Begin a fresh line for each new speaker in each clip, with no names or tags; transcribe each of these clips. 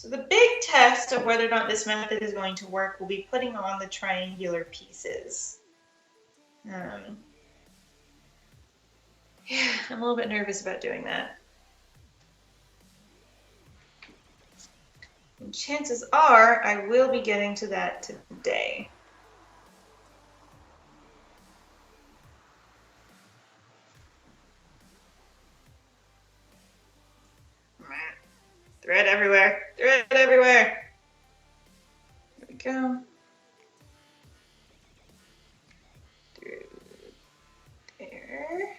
So the big test of whether or not this method is going to work will be putting on the triangular pieces. Yeah, I'm a little bit nervous about doing that. And chances are I will be getting to that today. Thread everywhere. Thread everywhere. There we go. Through there.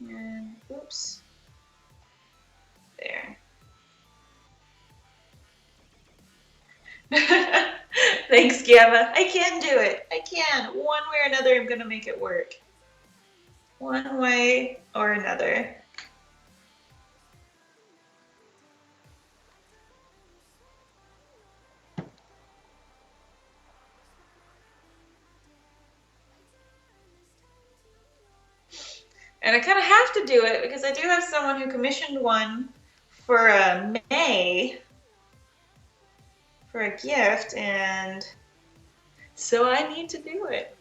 And oops. There. Thanks, Gamma. I can do it. I can. One way or another, I'm going to make it work. One way or another. And I kind of have to do it because I do have someone who commissioned one for May for a gift, and so I need to do it.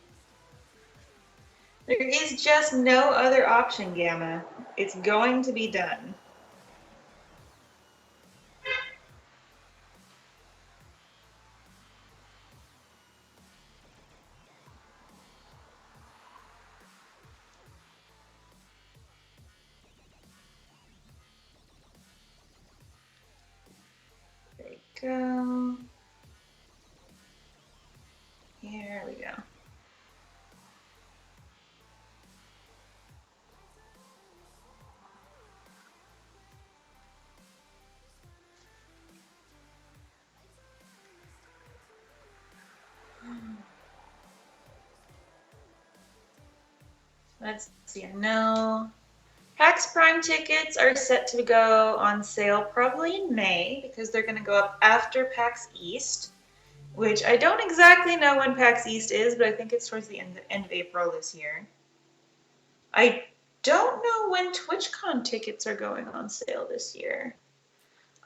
There is just no other option, Gamma. It's going to be done. There we go. Here we go. Let's see. I know PAX Prime tickets are set to go on sale probably in May because they're going to go up after PAX East, which I don't exactly know when PAX East is, but I think it's towards the end of April this year. I don't know when TwitchCon tickets are going on sale this year.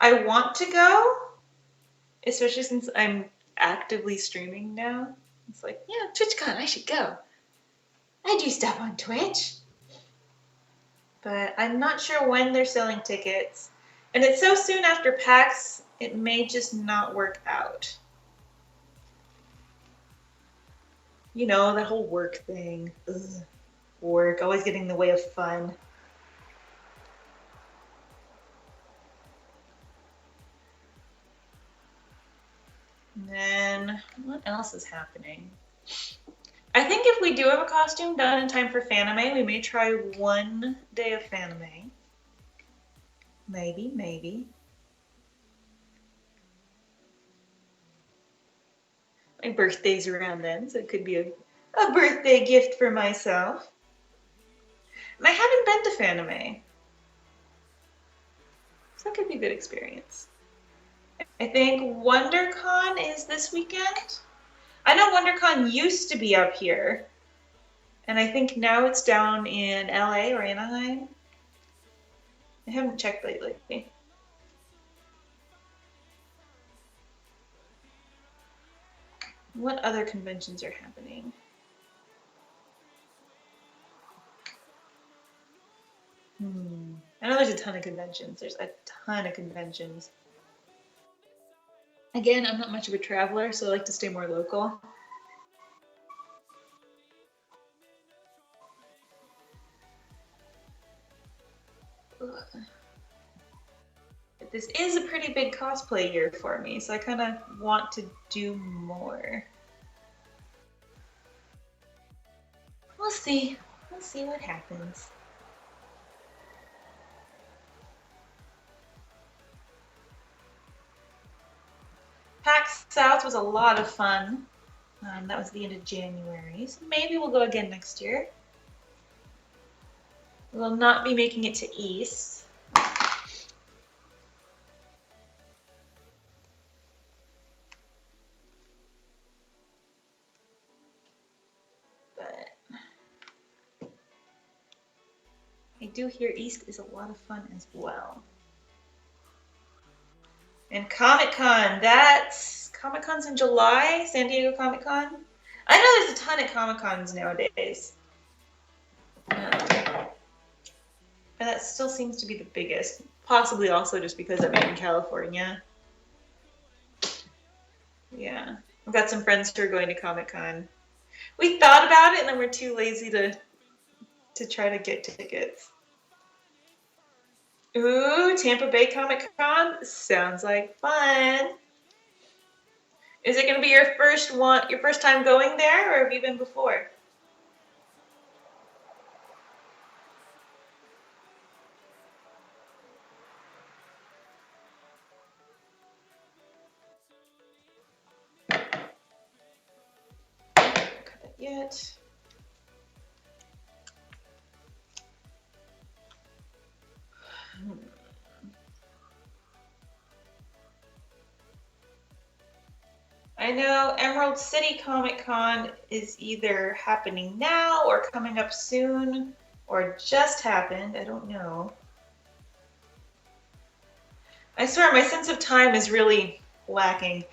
I want to go, especially since I'm actively streaming now. It's like, yeah, TwitchCon, I should go. I do stuff on Twitch. But I'm not sure when they're selling tickets. And it's so soon after PAX, it may just not work out. You know, that whole work thing. Ugh. Work, always getting in the way of fun. And then, what else is happening? I think if we do have a costume done in time for Fanime, we may try one day of Fanime. Maybe, maybe. My birthday's around then, so it could be a birthday gift for myself. And I haven't been to Fanime, so that could be a good experience. I think WonderCon is this weekend. I know WonderCon used to be up here, and I think now it's down in LA or Anaheim. I haven't checked lately. What other conventions are happening? I know there's a ton of conventions. There's a ton of conventions. Again, I'm not much of a traveler, so I like to stay more local. But this is a pretty big cosplay year for me, so I kind of want to do more. We'll see. We'll see what happens. PAX South was a lot of fun. That was the end of January, so maybe we'll go again next year. We will not be making it to East. But I do here east is a lot of fun as well. And Comic-Con, Comic-Con's in July, San Diego Comic-Con. I know there's a ton of Comic-Cons nowadays. And that still seems to be the biggest, possibly also just because I'm in California. Yeah, I've got some friends who are going to Comic-Con. We thought about it and then we're too lazy to try to get tickets. Ooh, Tampa Bay Comic-Con? Sounds like fun. Is it going to be your first time going there, or have you been before? Cut that yet. I know Emerald City Comic Con is either happening now or coming up soon or just happened. I don't know. I swear my sense of time is really lacking.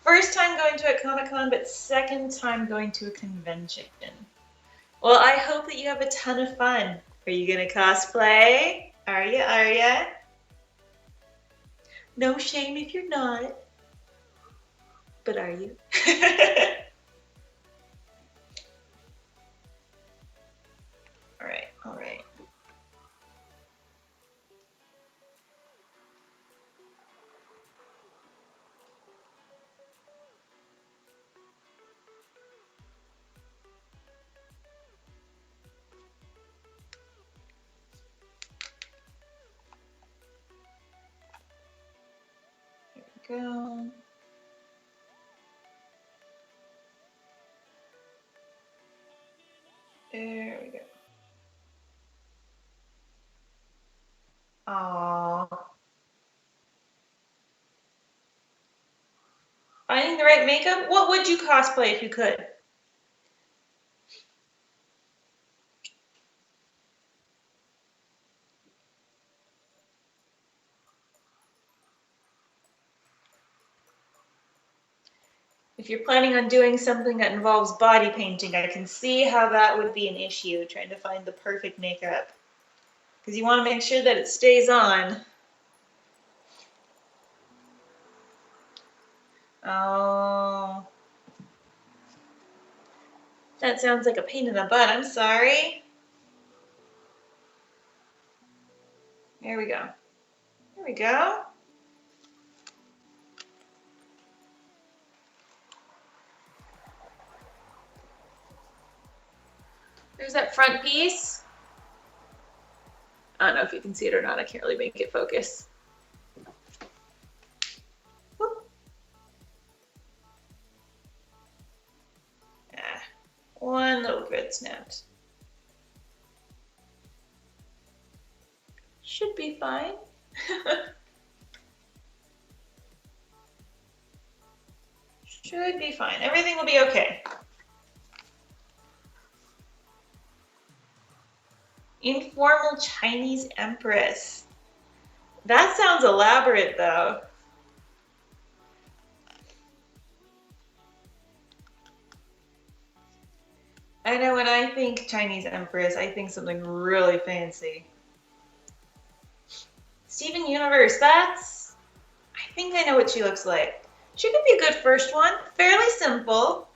First time going to a Comic Con, but second time going to a convention. Well, I hope that you have a ton of fun. Are you gonna cosplay? Are ya? No shame if you're not. But are you? All right. Here we go. There we go. Aww. Finding the right makeup? What would you cosplay if you could? If you're planning on doing something that involves body painting, I can see how that would be an issue, trying to find the perfect makeup. Because you want to make sure that it stays on. Oh. That sounds like a pain in the butt. I'm sorry. There we go. There we go. There's that front piece. I don't know if you can see it or not. I can't really make it focus. Whoop. Ah, one little grid snapped. Should be fine. Should be fine. Everything will be okay. Informal Chinese Empress. That sounds elaborate, though. I know when I think Chinese Empress, I think something really fancy. Steven Universe, I think I know what she looks like. She could be a good first one. Fairly simple,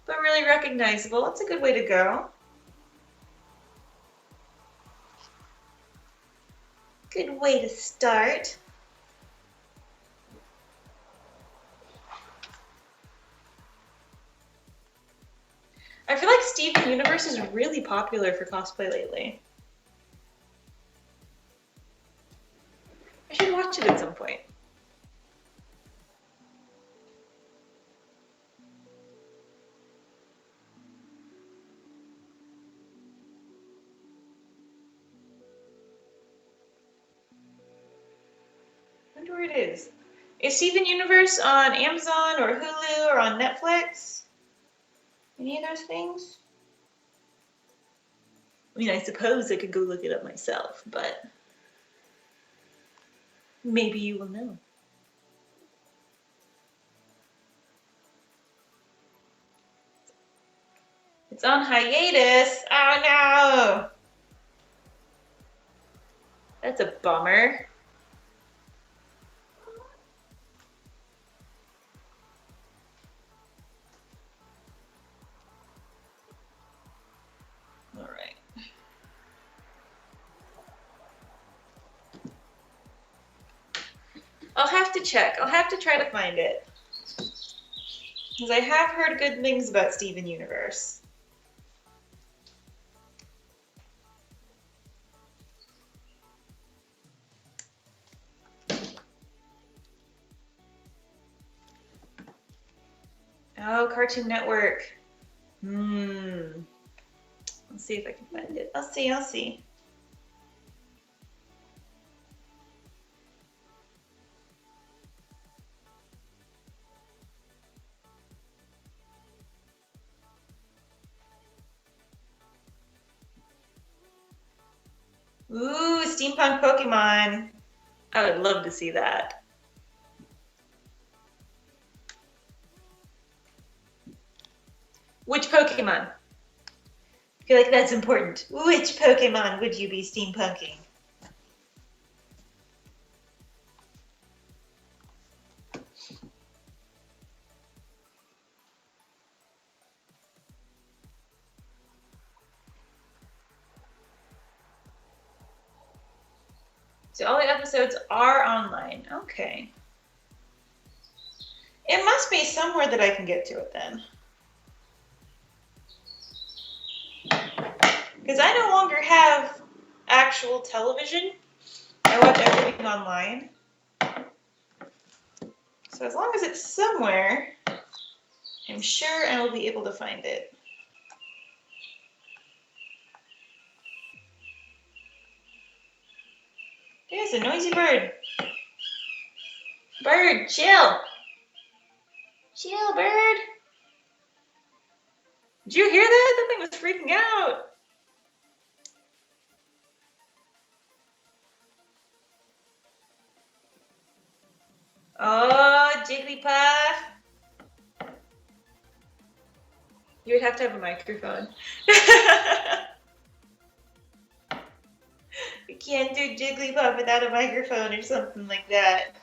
but really recognizable. That's a good way to go. Good way to start. I feel like Steven Universe is really popular for cosplay lately. I should watch it at some point. I wonder where it is. Is Steven Universe on Amazon or Hulu or on Netflix? Any of those things? I mean, I suppose I could go look it up myself, but maybe you will know. It's on hiatus. Oh no! That's a bummer. All right. I'll have to check. I'll have to try to find it. Because I have heard good things about Steven Universe. Oh, Cartoon Network. Let's see if I can find it. I'll see. Ooh, steampunk Pokemon. I would love to see that. Which Pokemon? I feel like that's important. Which Pokemon would you be steampunking? So all the episodes are online. Okay. It must be somewhere that I can get to it then. Because I no longer have actual television. I watch everything online. So as long as it's somewhere, I'm sure I will be able to find it. There's a noisy bird. Bird, chill. Chill, bird. Did you hear that? That thing was freaking out. Oh, Jigglypuff. You would have to have a microphone. You can't do Jigglypuff without a microphone or something like that.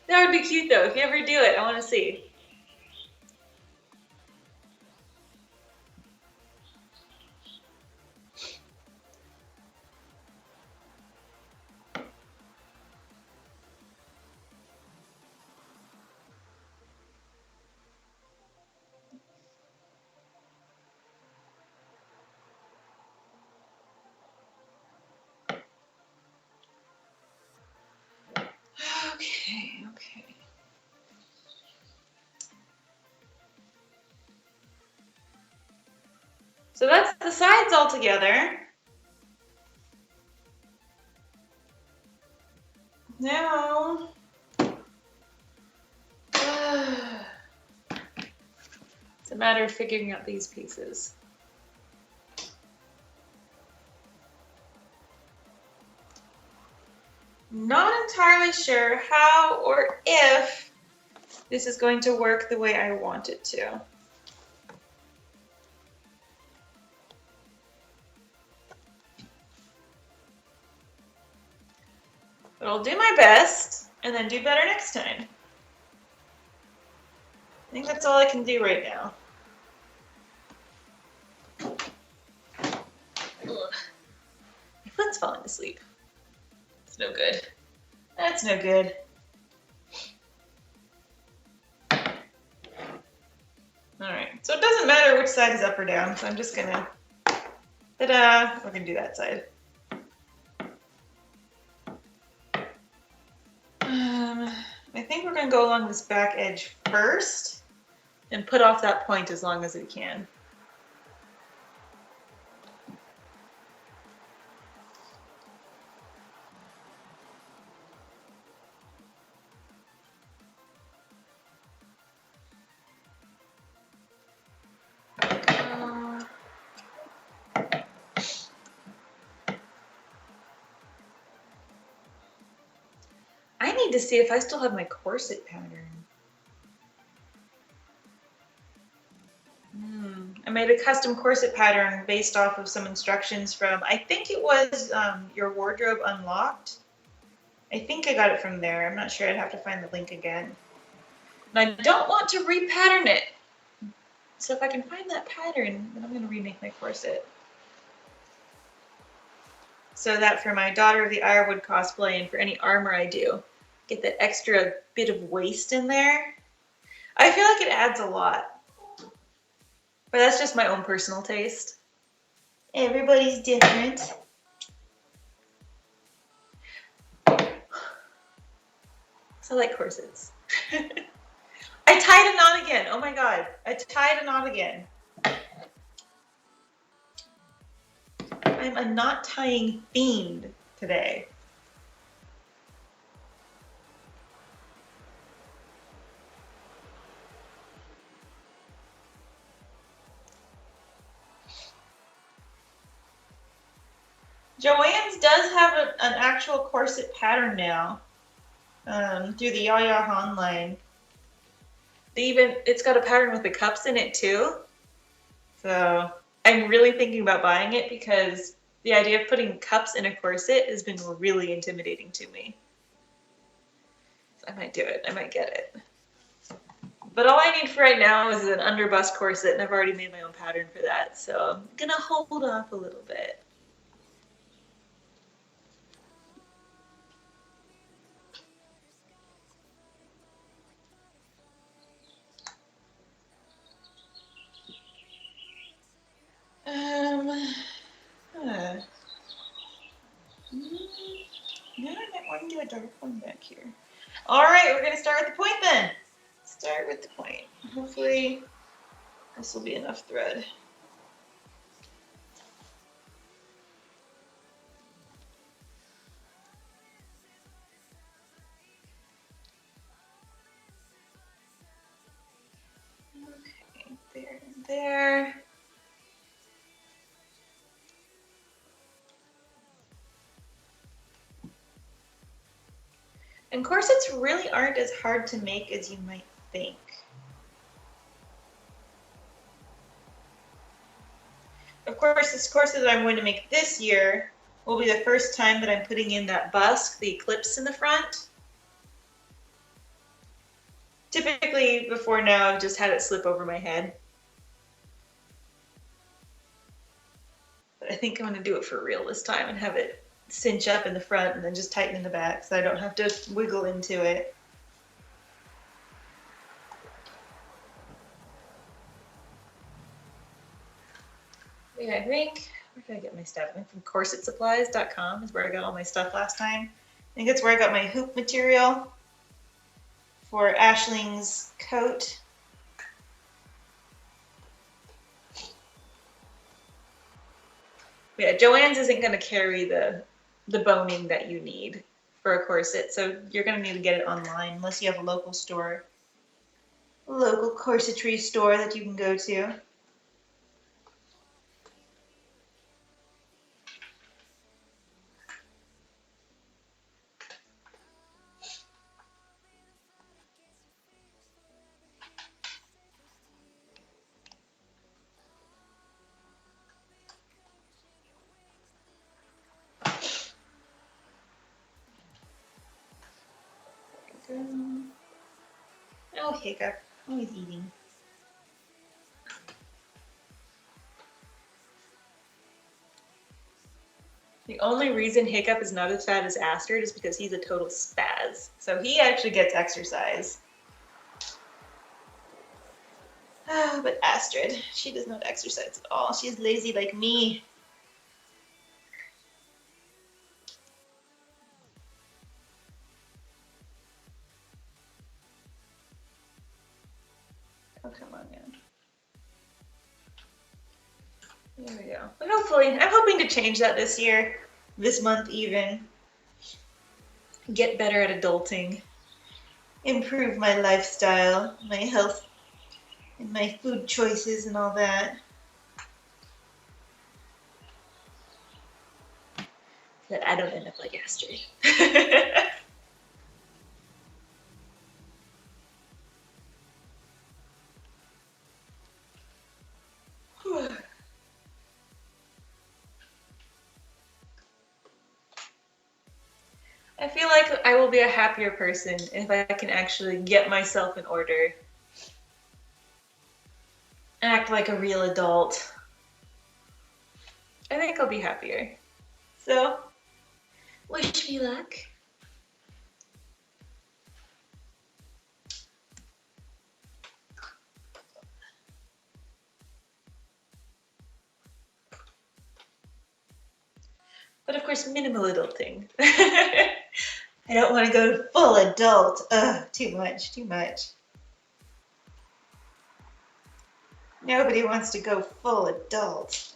That would be cute though. If you ever do it, I want to see. Okay. So that's the sides all together. Now, it's a matter of figuring out these pieces. Not entirely sure how or if this is going to work the way I want it to. But I'll do my best and then do better next time. I think that's all I can do right now. Ugh. My foot's falling asleep. It's no good. That's no good. Alright, so it doesn't matter which side is up or down, so I'm just gonna, ta-da, we're gonna do that side. I think we're gonna go along this back edge first and put off that point as long as we can. need to see if I still have my corset pattern. I made a custom corset pattern based off of some instructions from, I think it was Your Wardrobe Unlocked. I think I got it from there. I'm not sure. I'd have to find the link again. And I don't want to repattern it. So if I can find that pattern, then I'm going to remake my corset. So that for my Daughter of the Ironwood cosplay and for any armor I do, get that extra bit of waist in there. I feel like it adds a lot. But that's just my own personal taste. Everybody's different. So I like corsets. I tied a knot again. Oh my god. I tied a knot again. I'm a knot tying fiend today. Joann's does have an actual corset pattern now through the Yaya online. It's got a pattern with the cups in it too. So I'm really thinking about buying it because the idea of putting cups in a corset has been really intimidating to me. So I might do it. I might get it. But all I need for right now is an underbust corset, and I've already made my own pattern for that. So I'm gonna hold off a little bit. No, I might want to do a dark one back here. All right, we're gonna start with the point then. Start with the point. Hopefully this will be enough thread. Okay, there and there. And corsets really aren't as hard to make as you might think. Of course, this corset that I'm going to make this year will be the first time that I'm putting in that busk, the eclipse in the front. Typically, before now, I've just had it slip over my head. But I think I'm going to do it for real this time and have it cinch up in the front and then just tighten in the back so I don't have to wiggle into it. Yeah, I think, where did I get my stuff? I think from corsetsupplies.com is where I got all my stuff last time. I think that's where I got my hoop material for Ashling's coat. Yeah, Joann's isn't going to carry the boning that you need for a corset, so you're going to need to get it online unless you have a local store, a local corsetry store that you can go to. Oh, Hiccup, always eating. The only reason Hiccup is not as fat as Astrid is because he's a total spaz. So he actually gets exercise. Ah, but Astrid, she does not exercise at all. She's lazy like me. Oh, come on, man. There we go. But hopefully, I'm hoping to change that this year, this month even. Get better at adulting. Improve my lifestyle, my health, and my food choices and all that. That I don't end up like Astrid. I will be a happier person if I can actually get myself in order. Act like a real adult. I think I'll be happier. So, wish me luck. But of course, minimal adulting. I don't want to go full adult. Ugh, too much, too much. Nobody wants to go full adult.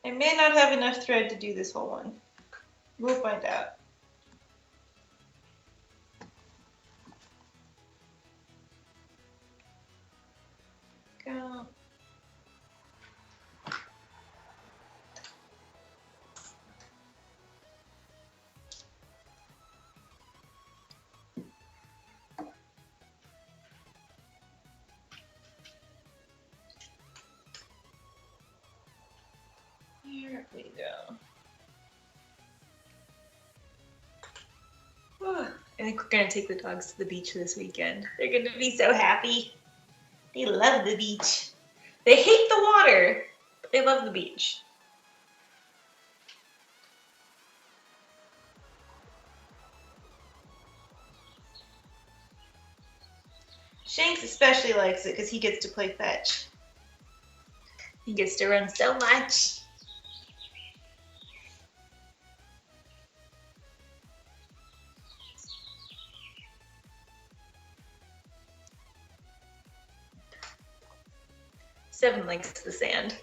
I may not have enough thread to do this whole one. We'll find out. Go. Here we go. I think we're going to take the dogs to the beach this weekend. They're going to be so happy. They love the beach. They hate the water, but they love the beach. Shanks especially likes it because he gets to play fetch. He gets to run so much. Seven likes the sand.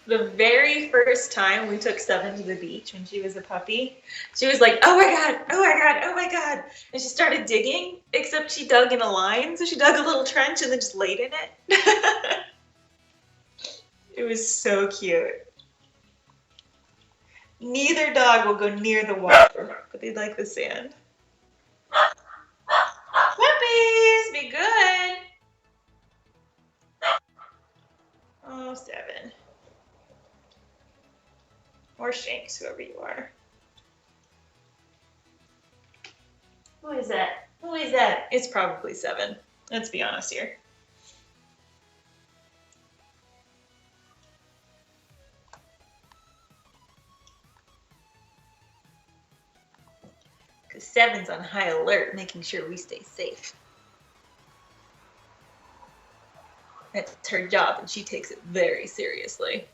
The very first time we took Seven to the beach when she was a puppy, she was like, oh my God, oh my God, oh my God. And she started digging, except she dug in a line. So she dug a little trench and then just laid in it. It was so cute. Neither dog will go near the water, but they like the sand. Puppies, be good. Oh, Seven. Or Shanks, whoever you are. Who is that? Who is that? It's probably Seven. Let's be honest here. Because Seven's on high alert, making sure we stay safe. That's her job, and she takes it very seriously.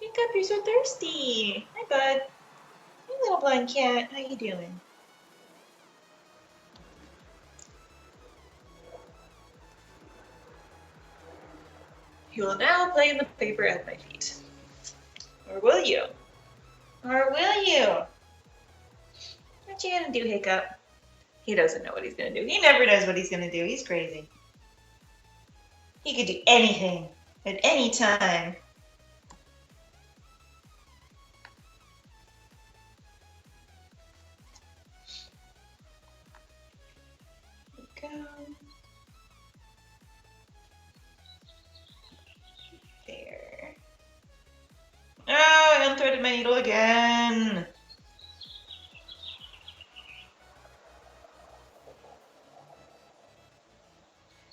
Wake up, you're so thirsty. Hi, bud. Hey, little blind cat. How you doing? You will now play in the paper at my feet. Or will you? Or will you? What you gonna do, Hiccup? He doesn't know what he's gonna do. He never knows what he's gonna do. He's crazy. He could do anything at any time. Go. There. Oh, I unthreaded my needle again.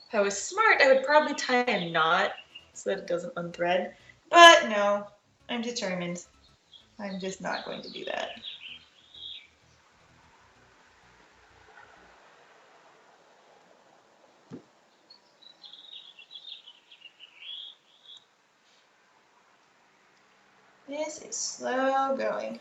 If I was smart, I would probably tie a knot so that it doesn't unthread. But no, I'm determined. I'm just not going to do that. This is slow going.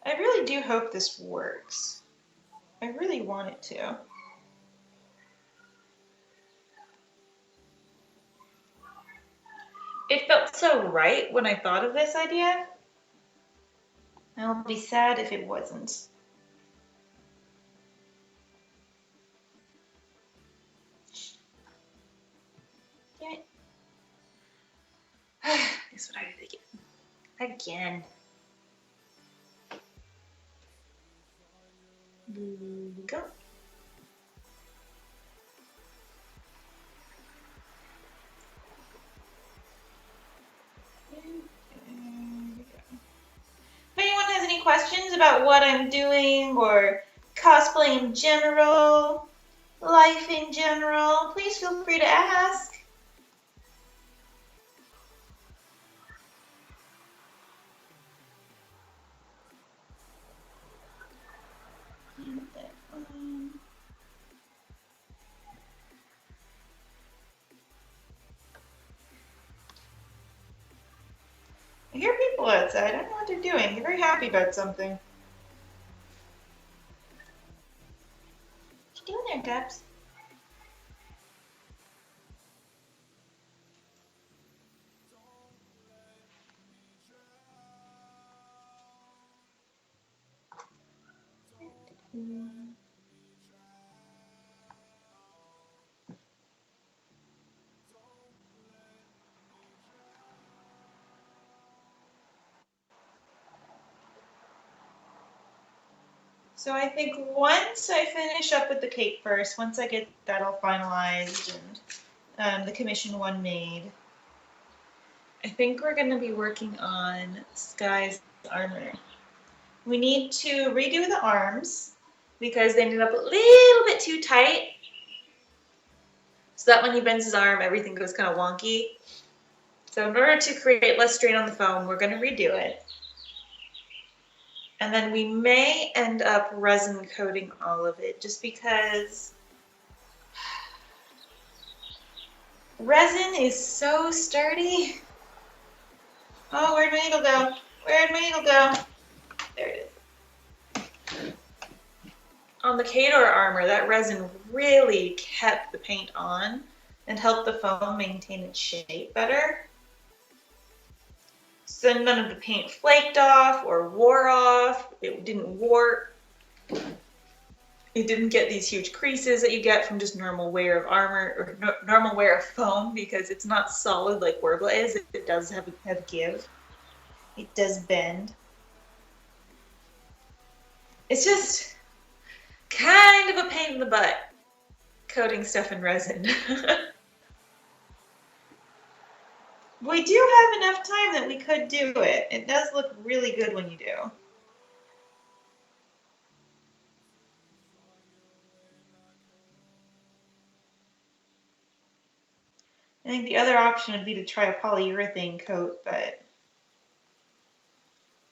I really really do hope this works. I really want it to. It felt so right when I thought of this idea. I'll be sad if it wasn't. Damn it. That's what I did again. Again. Go. If anyone has any questions about what I'm doing or cosplay in general, life in general, please feel free to ask. I hear people outside. I don't know what they're doing. They're very happy about something. What you doing there, Dubs? So I think once I finish up with the cape first, once I get that all finalized and the commission one made, I think we're going to be working on Sky's armor. We need to redo the arms because they ended up a little bit too tight. So that when he bends his arm, everything goes kind of wonky. So in order to create less strain on the foam, we're going to redo it. And then we may end up resin coating all of it just because resin is so sturdy. Oh, where'd my needle go? Where'd my needle go? There it is. On the Kador armor, that resin really kept the paint on and helped the foam maintain its shape better. So none of the paint flaked off or wore off. It didn't warp. It didn't get these huge creases that you get from just normal wear of armor or normal wear of foam because it's not solid like Worbla is. It does have give. It does bend. It's just kind of a pain in the butt coating stuff in resin. We do have enough time that we could do it. It does look really good when you do. I think the other option would be to try a polyurethane coat, but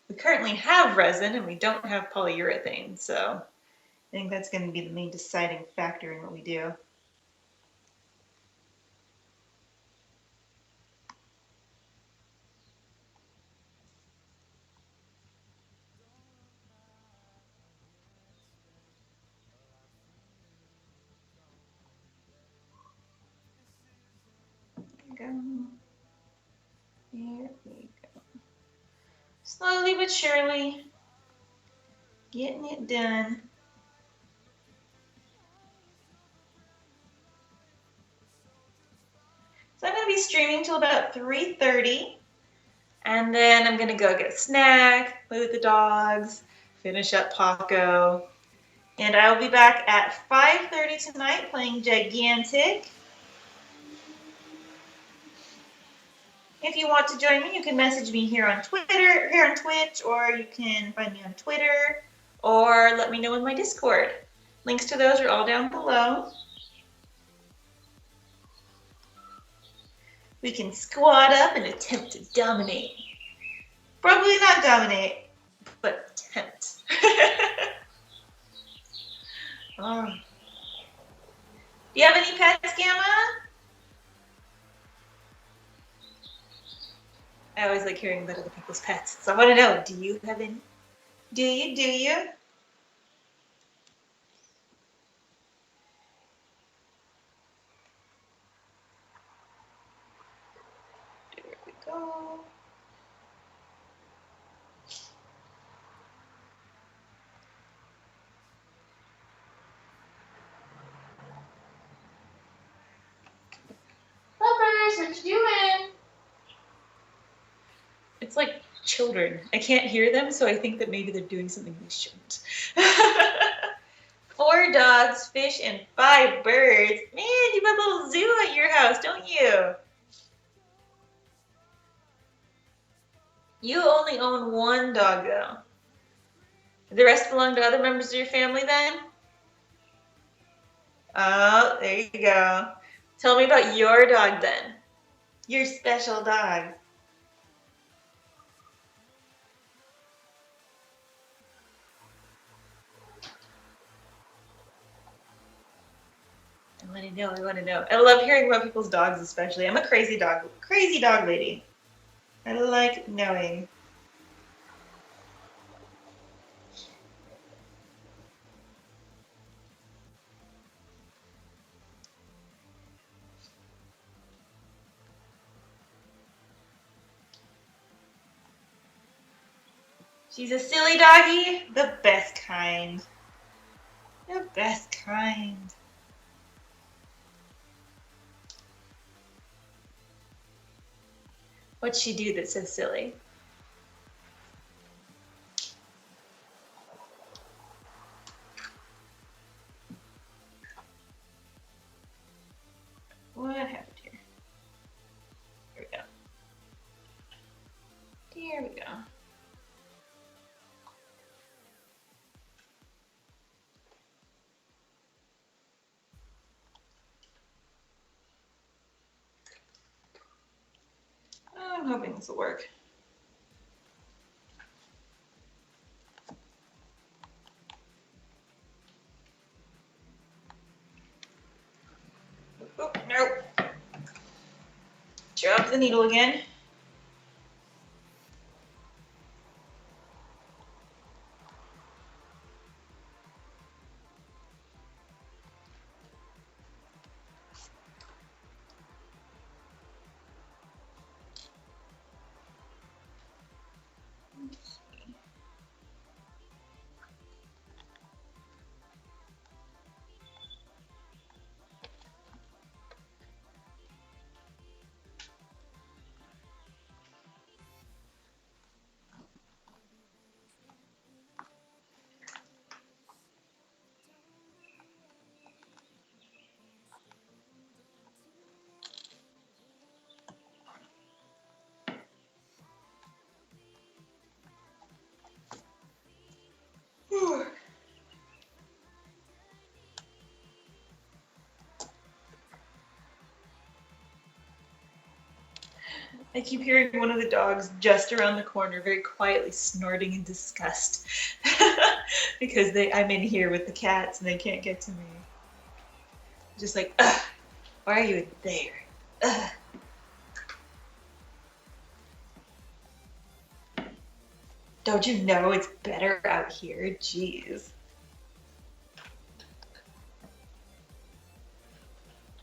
we currently have resin and we don't have polyurethane, so I think that's going to be the main deciding factor in what we do. There we go. Slowly but surely, getting it done. So I'm going to be streaming till about 3:30, and then I'm going to go get a snack, play with the dogs, finish up Paco, and I'll be back at 5:30 tonight playing Gigantic. If you want to join me, you can message me here on Twitter, here on Twitch, or you can find me on Twitter, or let me know in my Discord. Links to those are all down below. We can squad up and attempt to dominate. Probably not dominate, but attempt. Oh. Do you have any pets, Gamma? I always like hearing about other people's pets, so I want to know, do you have any? Do you? Do you? There we go. Lovers, what you doing? It's like children. I can't hear them, so I think that maybe they're doing something they shouldn't. 4 dogs, fish, and 5 birds. Man, you have a little zoo at your house, don't you? You only own 1 dog, though. The rest belong to other members of your family, then? Oh, there you go. Tell me about your dog, then. Your special dog. I want to know. I want to know. I love hearing about people's dogs, especially. I'm a crazy dog lady. I like knowing. She's a silly doggy, the best kind. The best kind. What'd she do that's so silly? What happened here? Here we go. Here we go. I'm hoping this will work. Oh, nope. Drop the needle again. I keep hearing one of the dogs just around the corner, very quietly snorting in disgust. Because I'm in here with the cats and they can't get to me. Just like, ugh, why are you in there? Ugh. Don't you know it's better out here? Jeez.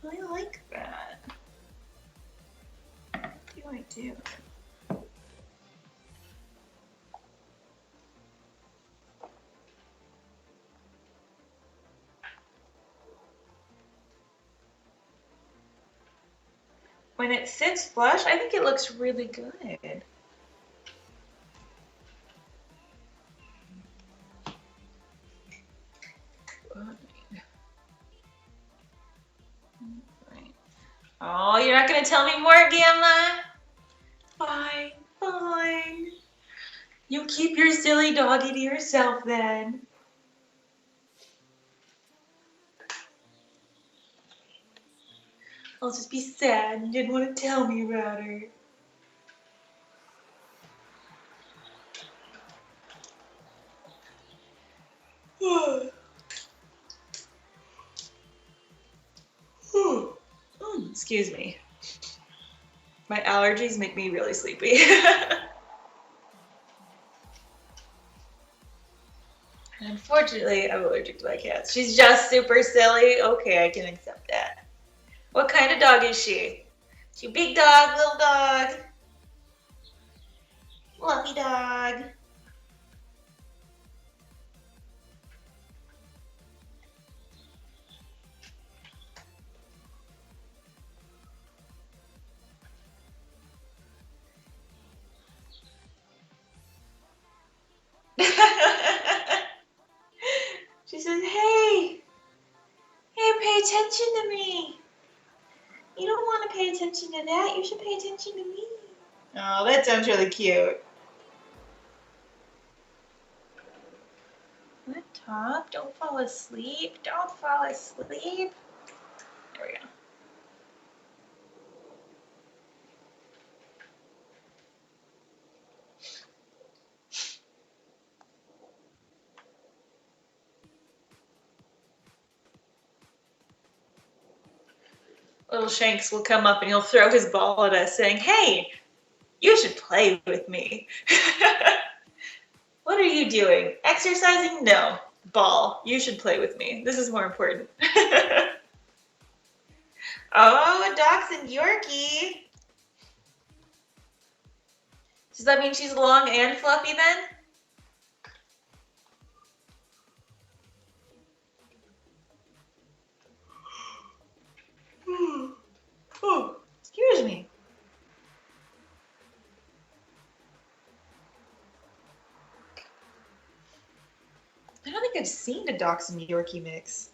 I like that. What do I do? When it sits flush, I think it looks really good. Oh, you're not going to tell me more, Gamma? Fine, fine. You keep your silly doggy to yourself then. I'll just be sad and didn't want to tell me about her. Excuse me. My allergies make me really sleepy. Unfortunately, I'm allergic to my cats. She's just super silly. Okay, I can accept that. What kind of dog is she? She big dog, little dog, fluffy dog. She says, hey, pay attention to me. You don't want to pay attention to that. You should pay attention to me. Oh, that sounds really cute. What, Top? Don't fall asleep. Don't fall asleep. There we go. Little Shanks will come up and he'll throw his ball at us saying, hey, you should play with me. What are you doing? Exercising? No. Ball. You should play with me. This is more important. Oh, a dachshund Yorkie. Does that mean she's long and fluffy then? Oh, excuse me. I don't think I've seen a dachshund Yorkie mix.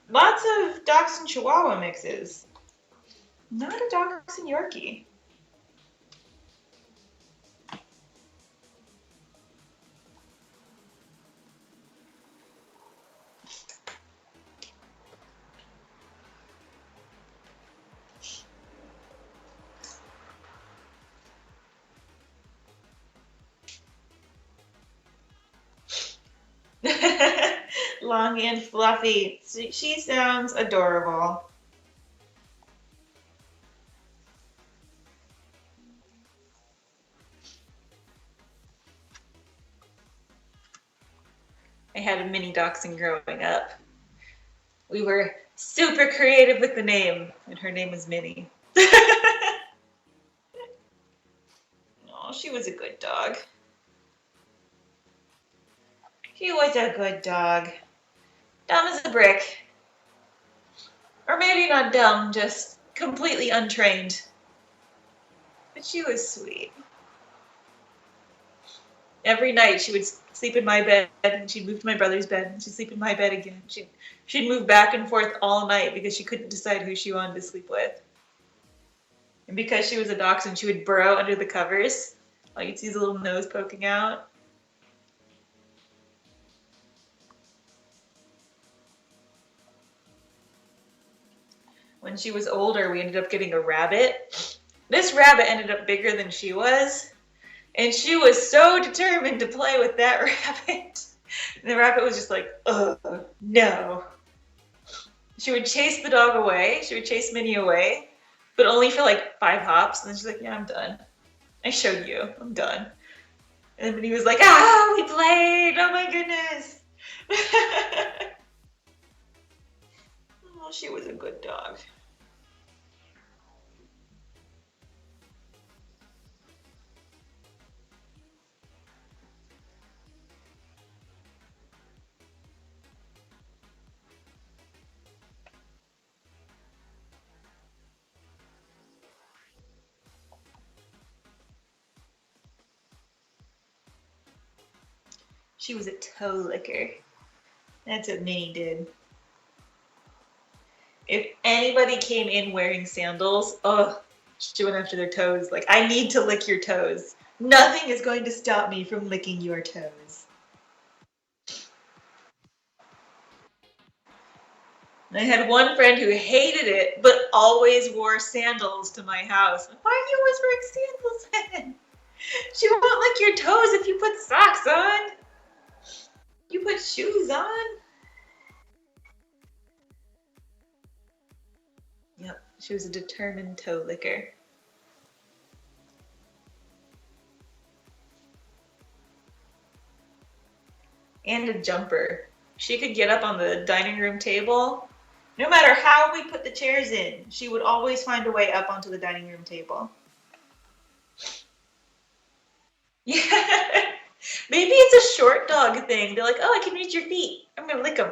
Lots of dachshund Chihuahua mixes. Not a dachshund Yorkie. Long and fluffy. She sounds adorable. I had a mini dachshund growing up. We were super creative with the name, and her name was Minnie. Oh, she was a good dog. She was a good dog. Dumb as a brick. Or maybe not dumb, just completely untrained. But she was sweet. Every night she would sleep in my bed, and she'd move to my brother's bed, and she'd sleep in my bed again. She'd move back and forth all night because she couldn't decide who she wanted to sleep with. And because she was a dachshund, she would burrow under the covers. Like you'd see his little nose poking out. When she was older, we ended up getting a rabbit. This rabbit ended up bigger than she was, and she was so determined to play with that rabbit. And the rabbit was just like, ugh, no. She would chase the dog away. She would chase Minnie away, but only for like 5 hops. And then she's like, yeah, I'm done. I showed you. I'm done. And then he was like, ah, we played. Oh my goodness. Oh, she was a good dog. She was a toe licker. That's what Minnie did. If anybody came in wearing sandals, oh, she went after their toes. Like, I need to lick your toes. Nothing is going to stop me from licking your toes. And I had one friend who hated it, but always wore sandals to my house. Why are you always wearing sandals then? She won't lick your toes if you put socks on. You put shoes on. Yep, she was a determined toe licker. and a jumper. She could get up on the dining room table. No matter how we put the chairs in, she would always find a way up onto the dining room table. Yeah. Maybe it's a short dog thing. They're like, oh, I can reach your feet. I'm going to lick them.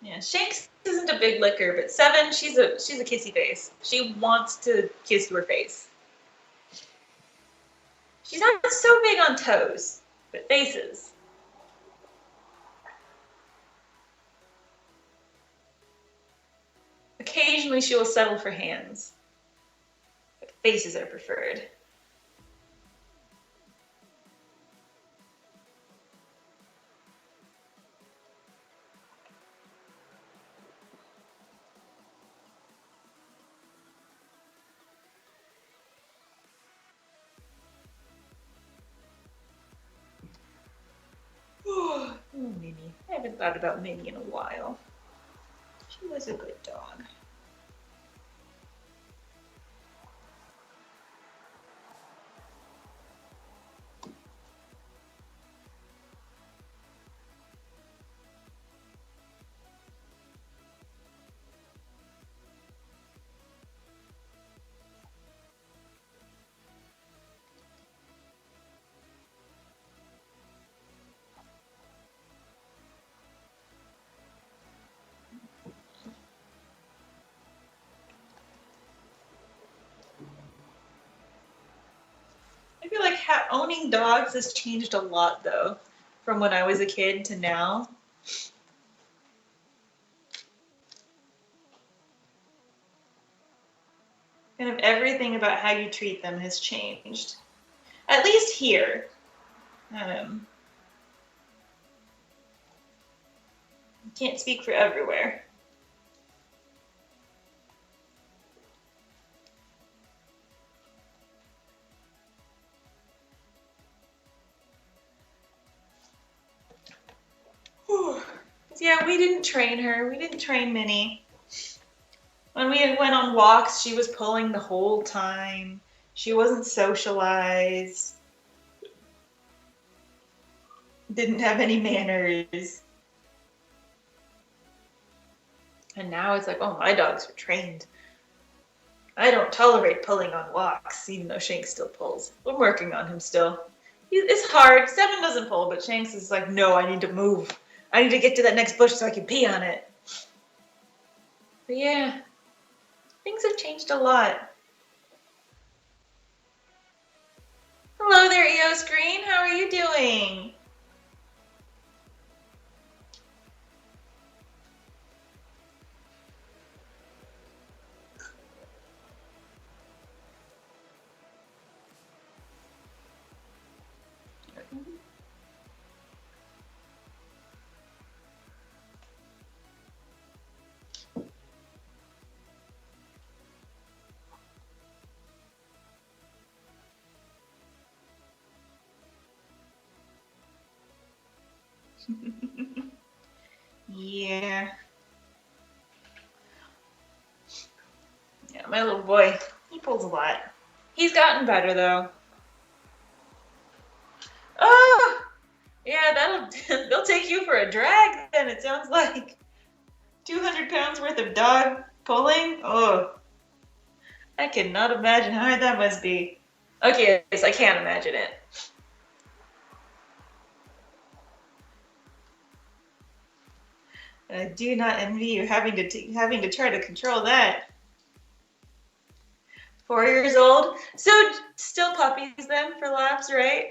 Yeah, Shanks isn't a big licker, but Seven, she's a kissy face. She wants to kiss your face. She's not so big on toes, but faces. Occasionally she will settle for hands, but faces are preferred. Oh, Minnie. I haven't thought about Minnie in a while. She was a good dog. I feel like owning dogs has changed a lot, though, from when I was a kid to now. Kind of everything about how you treat them has changed. At least here. Um, can't speak for everywhere. Whew. Yeah, we didn't train her. We didn't train Minnie. When we went on walks, she was pulling the whole time. She wasn't socialized. Didn't have any manners. And now it's like, oh, my dogs are trained. I don't tolerate pulling on walks, even though Shanks still pulls. We're working on him still. It's hard. Seven doesn't pull, but Shanks is like, no, I need to move. I need to get to that next bush so I can pee on it. But yeah, things have changed a lot. Hello there, EO Screen. How are you doing? Yeah. Yeah, my little boy, he pulls a lot. He's gotten better though. Oh, yeah, they'll take you for a drag then, it sounds like. 200 pounds worth of dog pulling? Oh, I cannot imagine how hard that must be. Okay, yes, I can't imagine it. I do not envy you having to try to control that. 4 years old, so still puppies then for labs, right?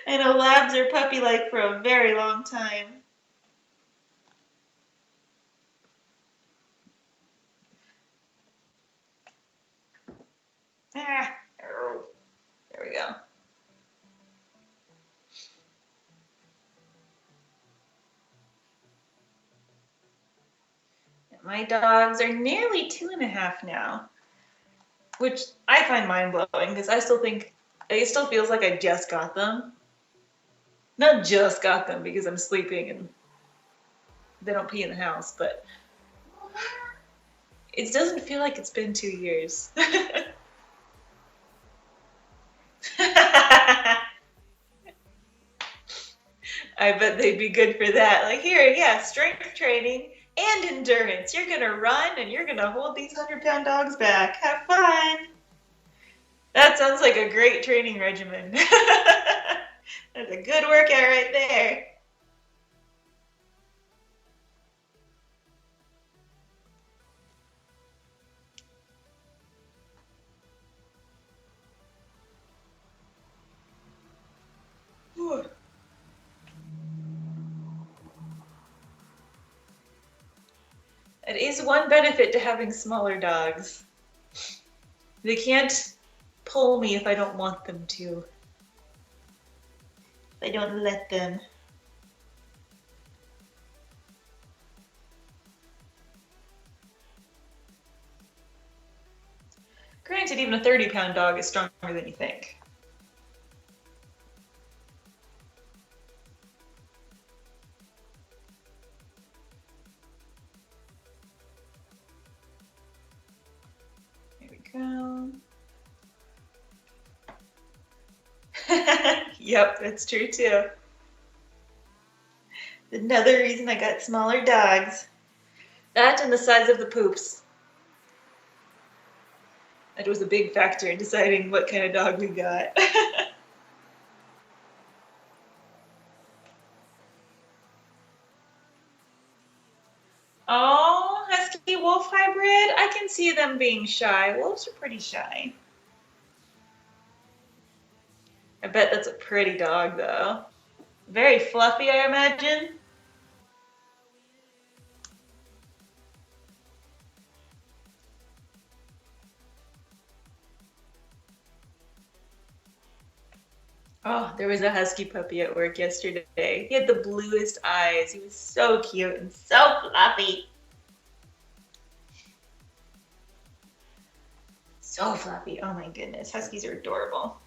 I know labs are puppy-like for a very long time. Ah, oh, there we go. My dogs are nearly 2.5 now, which I find mind-blowing because I still think it still feels like I just got them. Not just got them because I'm sleeping and they don't pee in the house, but it doesn't feel like it's been 2 years. I bet they'd be good for that. Like, here, yeah, strength training and endurance. You're gonna run and you're gonna hold these 100-pound dogs back. Have fun. That sounds like a great training regimen. That's a good workout right there. It is one benefit to having smaller dogs. They can't pull me if I don't want them to. If I don't let them. Granted, even a 30-pound dog is stronger than you think. Here we go. Yep, that's true too. Another reason I got smaller dogs. That and the size of the poops. That was a big factor in deciding what kind of dog we got. Oh, husky wolf hybrid. I can see them being shy. Wolves are pretty shy. I bet that's a pretty dog though. Very fluffy, I imagine. Oh, there was a husky puppy at work yesterday. He had the bluest eyes. He was so cute and so fluffy. So fluffy. Oh my goodness. Huskies are adorable.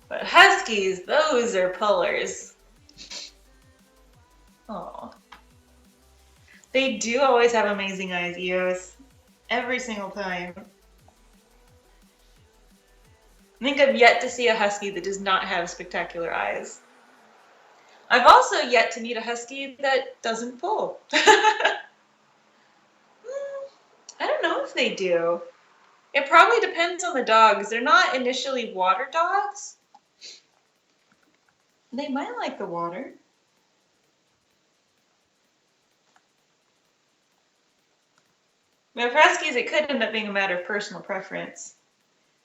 But huskies, those are pullers. Oh. They do always have amazing eyes, Eos. Every single time. I think I've yet to see a husky that does not have spectacular eyes. I've also yet to meet a husky that doesn't pull. I don't know if they do. It probably depends on the dogs. They're not initially water dogs. They might like the water. But for huskies, it could end up being a matter of personal preference.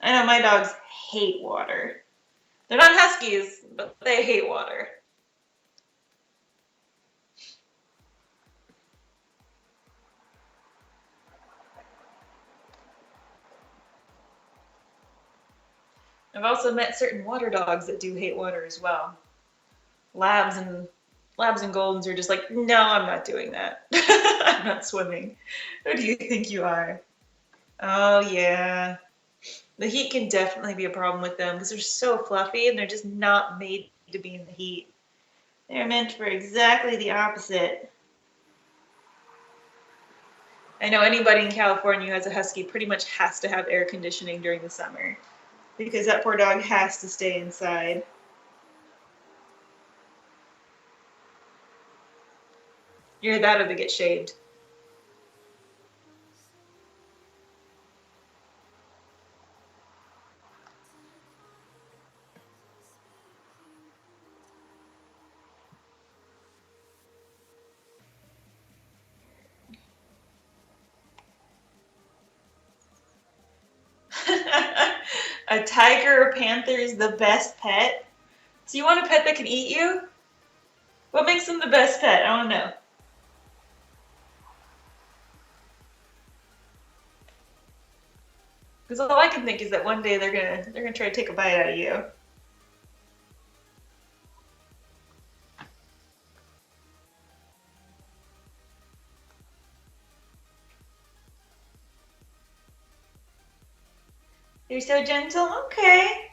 I know my dogs hate water. They're not huskies, but they hate water. I've also met certain water dogs that do hate water as well. Labs and Goldens are just like, no, I'm not doing that. I'm not swimming. Who do you think you are? Oh yeah. The heat can definitely be a problem with them because they're so fluffy and they're just not made to be in the heat. They're meant for exactly the opposite. I know anybody in California who has a husky pretty much has to have air conditioning during the summer because that poor dog has to stay inside. Either that or they get shaved. A tiger or panther is the best pet? So you want a pet that can eat you? What makes them the best pet? I want to know. Because all I can think is that one day they're gonna try to take a bite out of you. You're so gentle? Okay.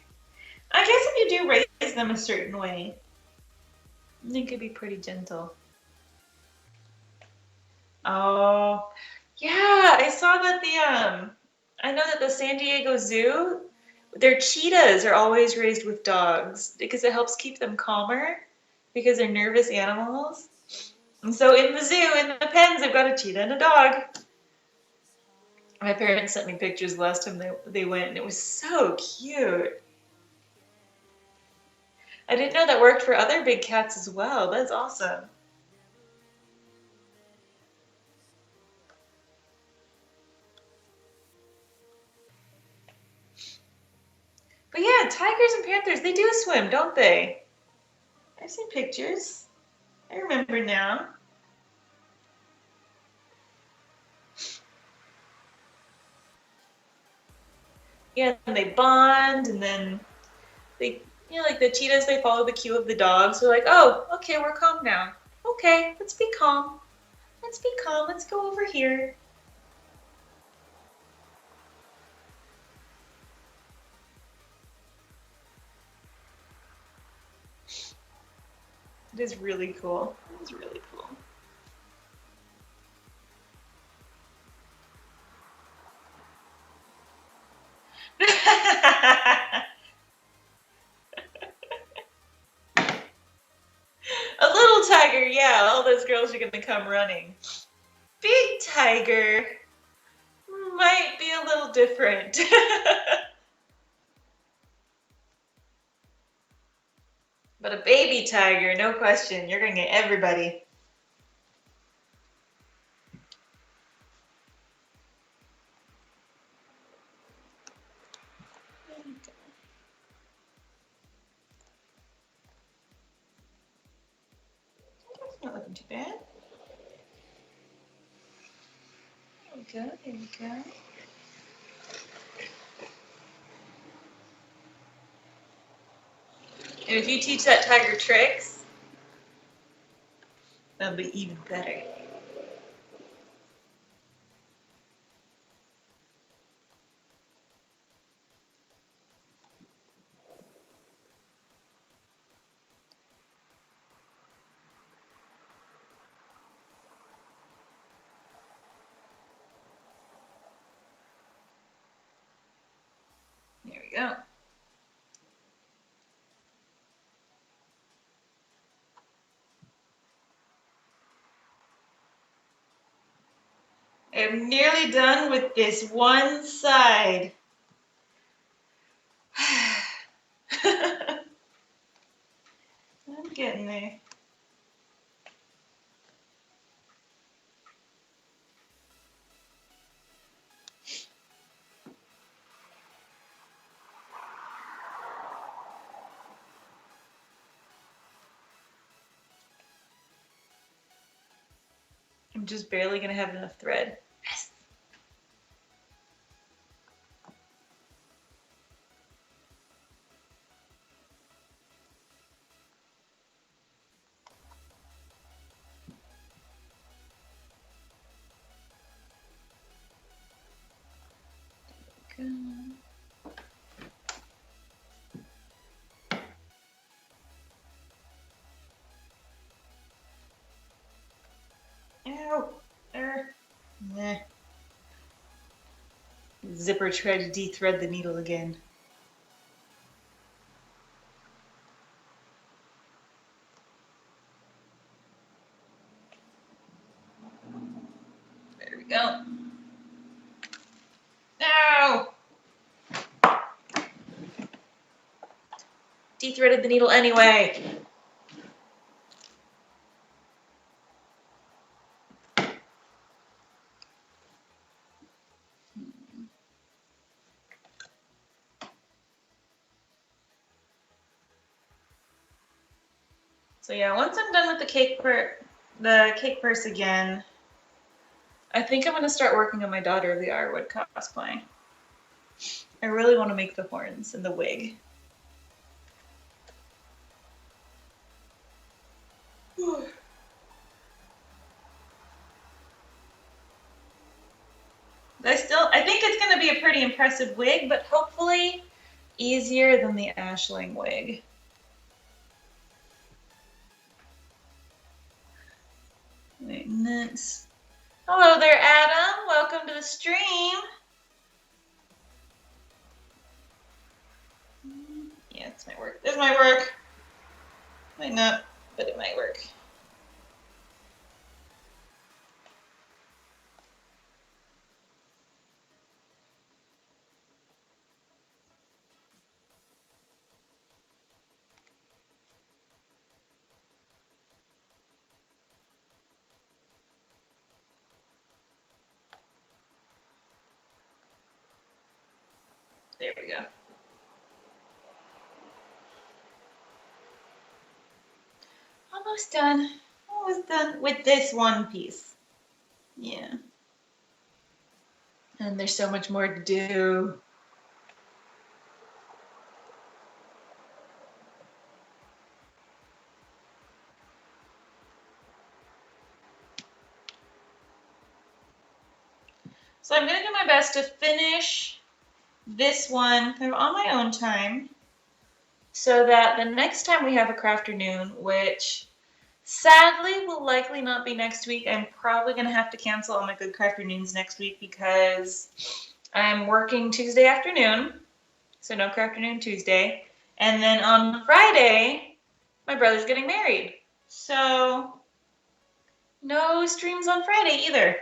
I guess if you do raise them a certain way, they could be pretty gentle. Oh, yeah, I saw that I know that the San Diego Zoo, their cheetahs are always raised with dogs because it helps keep them calmer because they're nervous animals. And so in the zoo, in the pens, they've got a cheetah and a dog. My parents sent me pictures last time they went, and it was so cute. I didn't know that worked for other big cats as well. That's awesome. But yeah, tigers and panthers, they do swim, don't they? I've seen pictures. I remember now. Yeah, and they bond, and then they, like the cheetahs, they follow the cue of the dogs. They're like, oh, okay, we're calm now. Okay, let's be calm. Let's be calm. Let's go over here. It is really cool. It is really cool. A little tiger, yeah, all those girls are gonna come running. Big tiger might be a little different. But a baby tiger, no question, you're gonna get everybody. That's not looking too bad. There we go, there we go. And if you teach that tiger tricks, that'll be even better. There we go. I'm nearly done with this one side. I'm getting there. I'm just barely gonna have enough thread. Yes. Good. Ow. Nah. Zipper tried to de-thread the needle again. There we go. No! De-threaded the needle anyway. So yeah, once I'm done with the cake purse again, I think I'm gonna start working on my Daughter of the Ironwood cosplay. I really want to make the horns and the wig. I think it's gonna be a pretty impressive wig, but hopefully easier than the Ashling wig. Right, next. Hello there, Adam. Welcome to the stream. Yeah, this might work. This might work. Might not, but it might work. There we go. Almost done. Almost done with this one piece. Yeah. And there's so much more to do. So I'm going to do my best to finish this one kind of on my own time so that the next time we have a Crafternoon, which sadly will likely not be next week, I'm probably going to have to cancel all my Good Crafternoons next week because I'm working Tuesday afternoon, so no Crafternoon Tuesday. And then on Friday, my brother's getting married. So no streams on Friday either.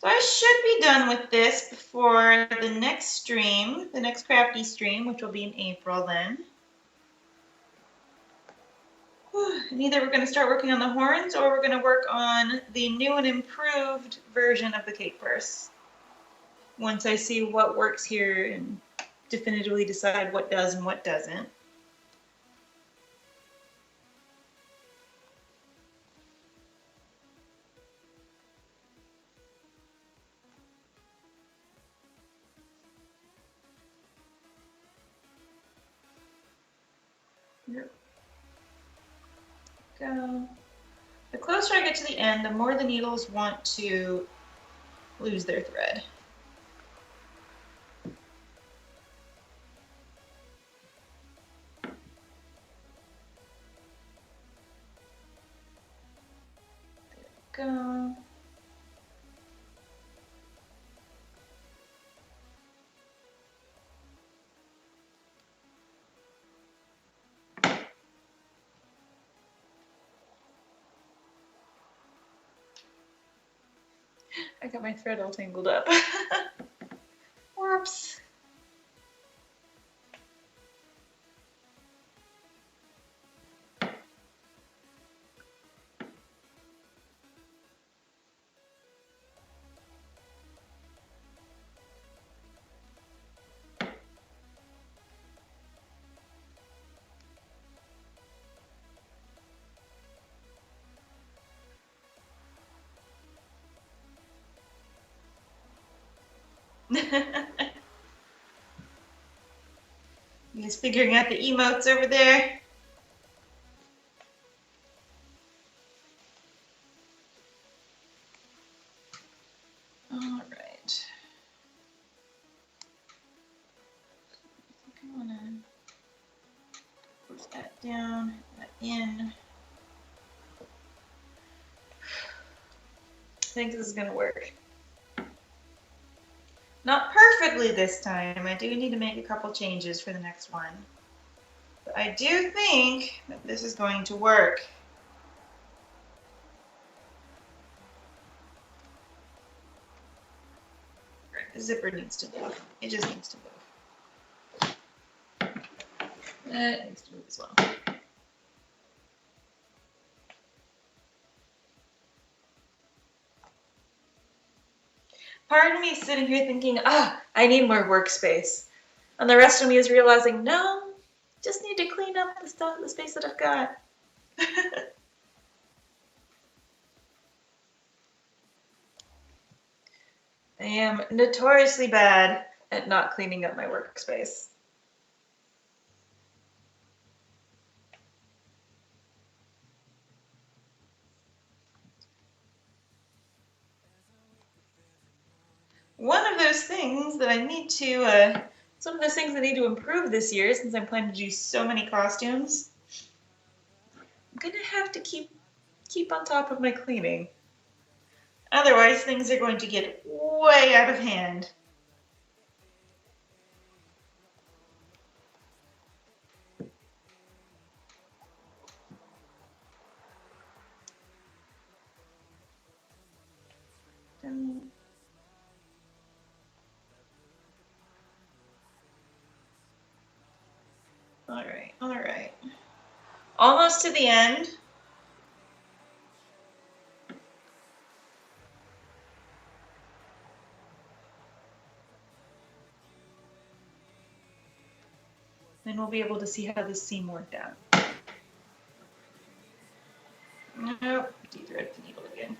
So I should be done with this before the next stream, the next crafty stream, which will be in April then. And either we're going to start working on the horns or we're going to work on the new and improved version of the cake purse. Once I see what works here and definitively decide what does and what doesn't. Yep. Go. The closer I get to the end, the more the needles want to lose their thread. There we go. I got my thread all tangled up. Whoops. He's figuring out the emotes over there. All right. I think I want to push that down, that in. I think this is going to work. Not perfectly this time. I do need to make a couple changes for the next one. But I do think that this is going to work. The zipper needs to move. It just needs to move. It needs to move as well. Part of me is sitting here thinking, I need more workspace. And the rest of me is realizing, no, just need to clean up the stuff, the space that I've got. I am notoriously bad at not cleaning up my workspace. one of those things that I need to, it's one of those things I need to improve this year since I'm planning to do so many costumes. I'm gonna have to keep on top of my cleaning. Otherwise, things are going to get way out of hand. All right. Almost to the end. Then we'll be able to see how this seam worked out. Nope, de-thread the needle again.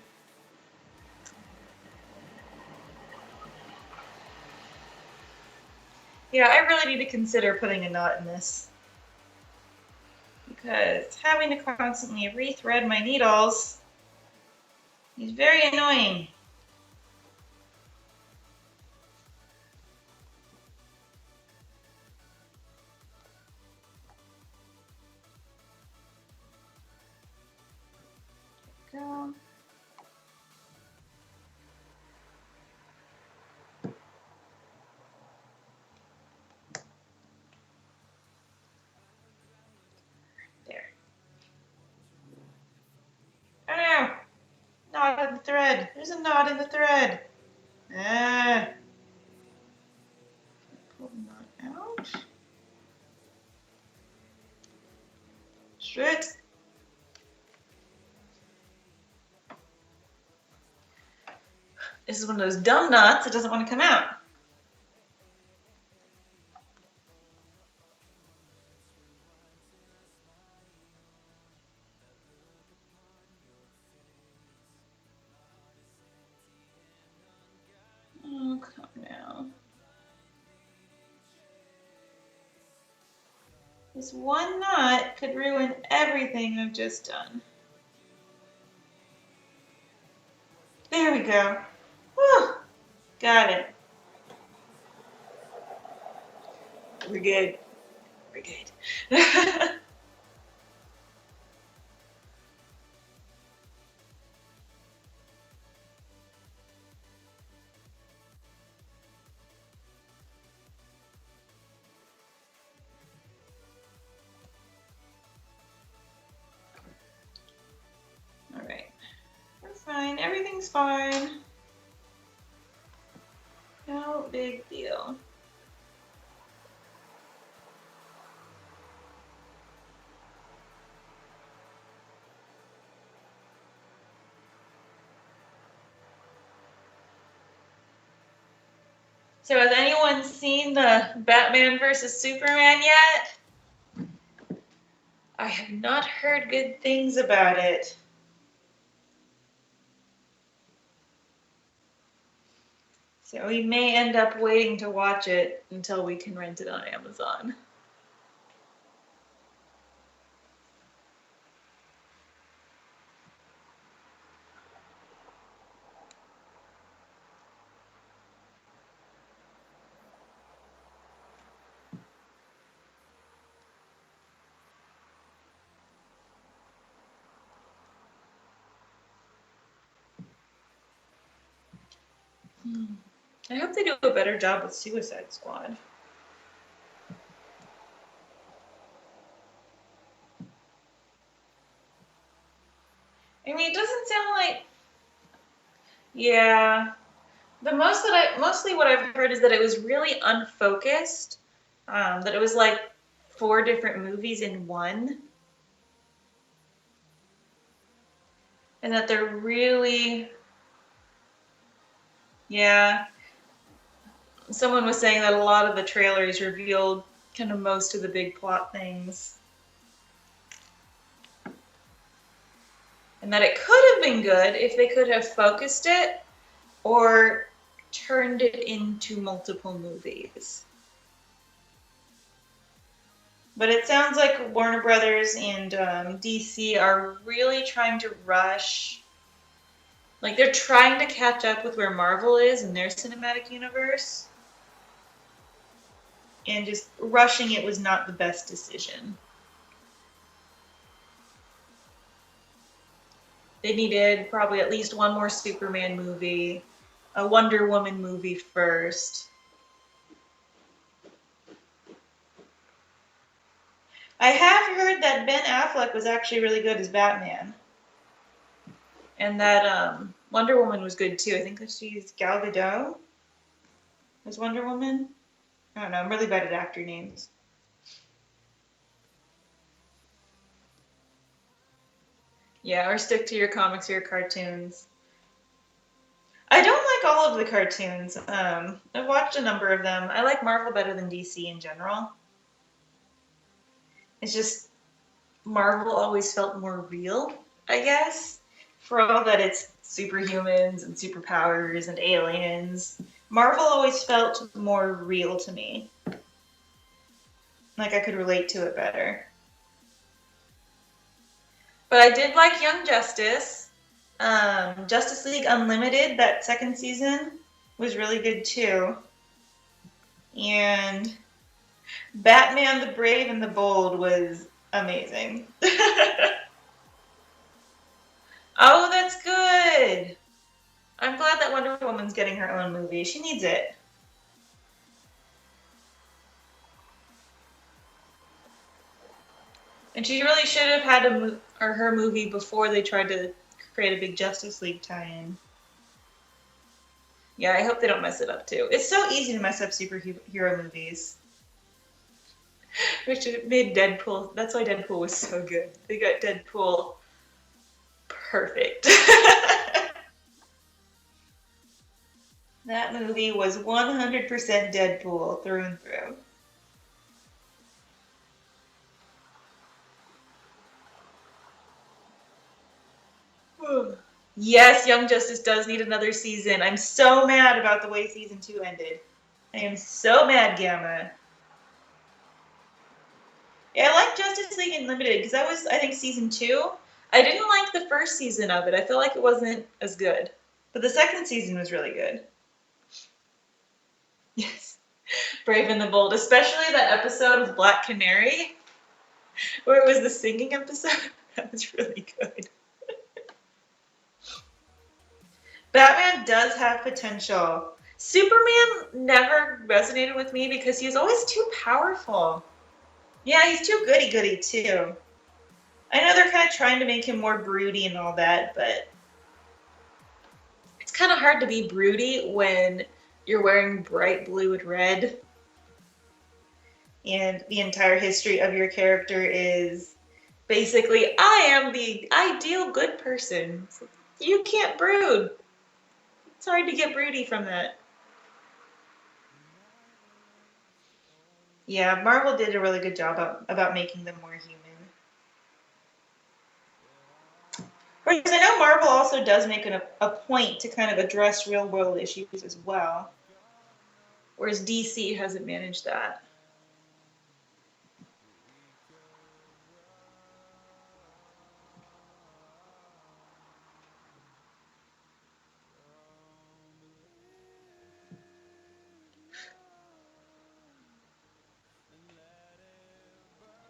Yeah, I really need to consider putting a knot in this, because having to constantly rethread my needles is very annoying. Go. There. Oh no! Knot in the thread. There's a knot in the thread. Ah. Pull the knot out. Shit. This is one of those dumb knots that doesn't want to come out. Oh, come now. This one knot could ruin everything I've just done. There we go. Whew. Got it. We're good. We're good. All right. We're fine. Everything's fine. No big deal. So has anyone seen the Batman versus Superman yet? I have not heard good things about it. So we may end up waiting to watch it until we can rent it on Amazon. I hope they do a better job with Suicide Squad. I mean, it doesn't sound like. Yeah. Mostly what I've heard is that it was really unfocused. That it was like 4 different movies in one. And that they're really. Yeah. Someone was saying that a lot of the trailers revealed kind of most of the big plot things. And that it could have been good if they could have focused it or turned it into multiple movies. But it sounds like Warner Brothers and DC are really trying to rush Like, they're trying to catch up with where Marvel is in their cinematic universe, and just rushing it was not the best decision. They needed probably at least one more Superman movie, a Wonder Woman movie first. I have heard that Ben Affleck was actually really good as Batman. And that Wonder Woman was good too. I think that she's Gal Gadot as Wonder Woman. I don't know. I'm really bad at actor names. Yeah, or stick to your comics or your cartoons. I don't like all of the cartoons. I've watched a number of them. I like Marvel better than DC in general. It's just Marvel always felt more real, I guess. For all that it's superhumans and superpowers and aliens, Marvel always felt more real to me. Like I could relate to it better. But I did like Young Justice. Justice League Unlimited, that second season, was really good too. And Batman the Brave and the Bold was amazing. Oh, that's good. I'm glad that Wonder Woman's getting her own movie. She needs it. And she really should have had her movie before they tried to create a big Justice League tie-in. Yeah, I hope they don't mess it up too. It's so easy to mess up superhero movies. Which made Deadpool. That's why Deadpool was so good. They got Deadpool perfect. That movie was 100% Deadpool through and through. Yes, Young Justice does need another season. I'm so mad about the way season 2 ended. I am so mad, Gamma. Yeah, I like Justice League Unlimited because that was, I think, season 2. I didn't like the first season of it. I feel like it wasn't as good. But the second season was really good. Yes. Brave and the Bold, especially that episode of Black Canary, where it was the singing episode. That was really good. Batman does have potential. Superman never resonated with me because he was always too powerful. Yeah, he's too goody-goody, too. I know they're kind of trying to make him more broody and all that, but it's kind of hard to be broody when you're wearing bright blue and red, and the entire history of your character is basically, I am the ideal good person. You can't brood. It's hard to get broody from that. Yeah, Marvel did a really good job about making them more human. Whereas I know Marvel also does make a point to kind of address real world issues as well. Whereas DC hasn't managed that.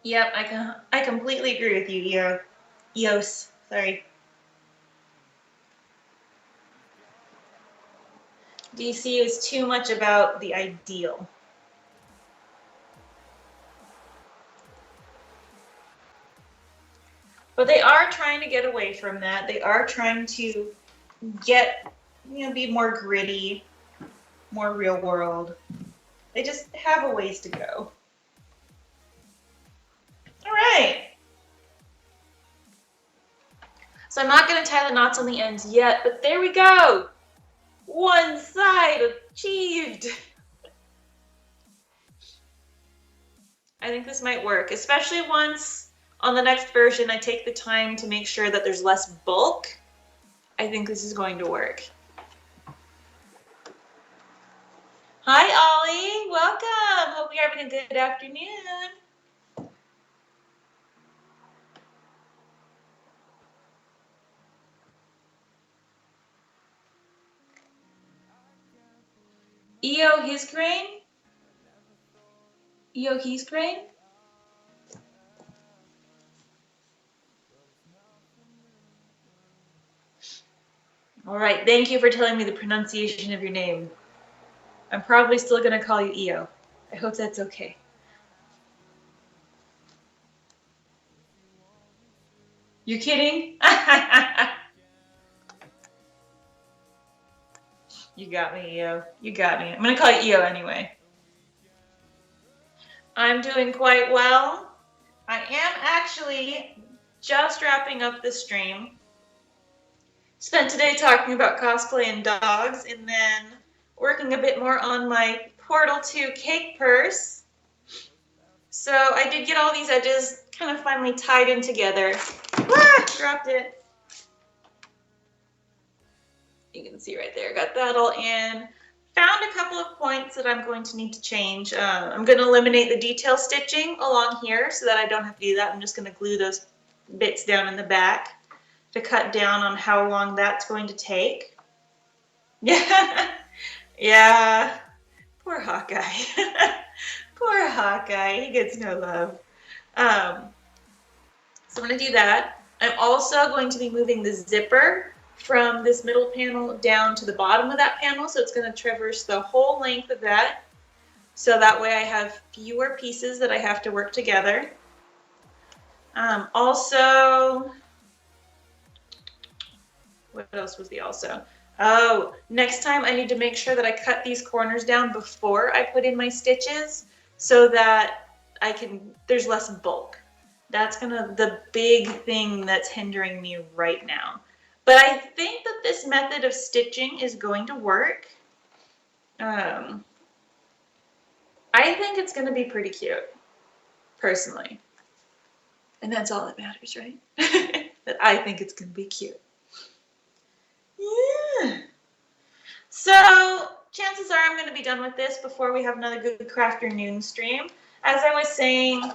Yep, I completely agree with you, Eos. Sorry. DC is too much about the ideal. But they are trying to get away from that. They are trying to be more gritty, more real world. They just have a ways to go. All right. So I'm not going to tie the knots on the ends yet, but there we go. One side achieved. I think this might work, especially once on the next version I take the time to make sure that there's less bulk. I think this is going to work. Hi, Ollie. Welcome. Hope you're having a good afternoon. Eo his crane? Eo he's crane? All right, thank you for telling me the pronunciation of your name. I'm probably still going to call you Eo. I hope that's okay. You kidding? You got me, Eo. You got me. I'm going to call you Eo anyway. I'm doing quite well. I am actually just wrapping up the stream. Spent today talking about cosplay and dogs, and then working a bit more on my Portal 2 cake purse. So I did get all these edges kind of finally tied in together. Ah, dropped it. You can see right there, got that all in. Found a couple of points that I'm going to need to change. I'm going to eliminate the detail stitching along here so that I don't have to do that. I'm just going to glue those bits down in the back to cut down on how long that's going to take. Yeah, yeah. Poor Hawkeye. Poor Hawkeye. He gets no love. So I'm going to do that. I'm also going to be moving the zipper from this middle panel down to the bottom of that panel. So it's going to traverse the whole length of that. So that way I have fewer pieces that I have to work together. Also, what else was the also? Oh, next time I need to make sure that I cut these corners down before I put in my stitches so that there's less bulk. That's the big thing that's hindering me right now. But I think that this method of stitching is going to work. I think it's going to be pretty cute, personally. And that's all that matters, right? That I think it's going to be cute. Yeah. So chances are I'm going to be done with this before we have another Good Crafternoon stream. As I was saying,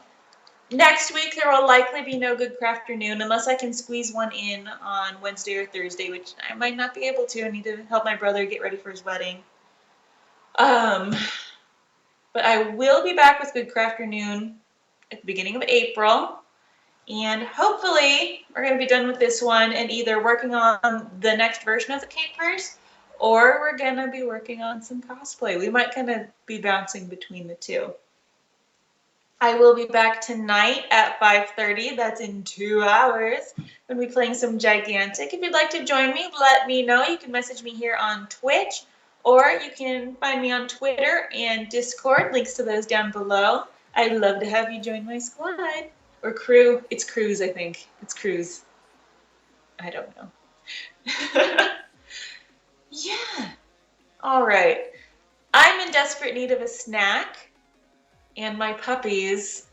next week there will likely be no Good Crafternoon unless I can squeeze one in on Wednesday or Thursday, which I might not be able to. I need to help my brother get ready for his wedding. But I will be back with Good Crafternoon at the beginning of April. And hopefully we're going to be done with this one and either working on the next version of the cake purse, or we're going to be working on some cosplay. We might kind of be bouncing between the two. I will be back tonight at 5:30. That's in 2 hours. We'll be playing some Gigantic. If you'd like to join me, let me know. You can message me here on Twitch, or you can find me on Twitter and Discord. Links to those down below. I'd love to have you join my squad. Or crew. It's crews, I think. It's crews. I don't know. Yeah. All right. I'm in desperate need of a snack. And my puppies,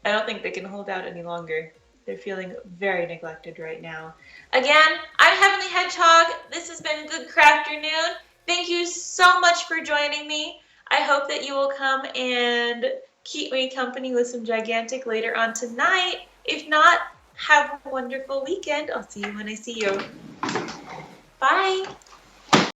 I don't think they can hold out any longer. They're feeling very neglected right now. Again, I'm Heavenly Hedgehog. This has been Good Crafternoon. Thank you so much for joining me. I hope that you will come and keep me company with some Gigantic later on tonight. If not, have a wonderful weekend. I'll see you when I see you. Bye.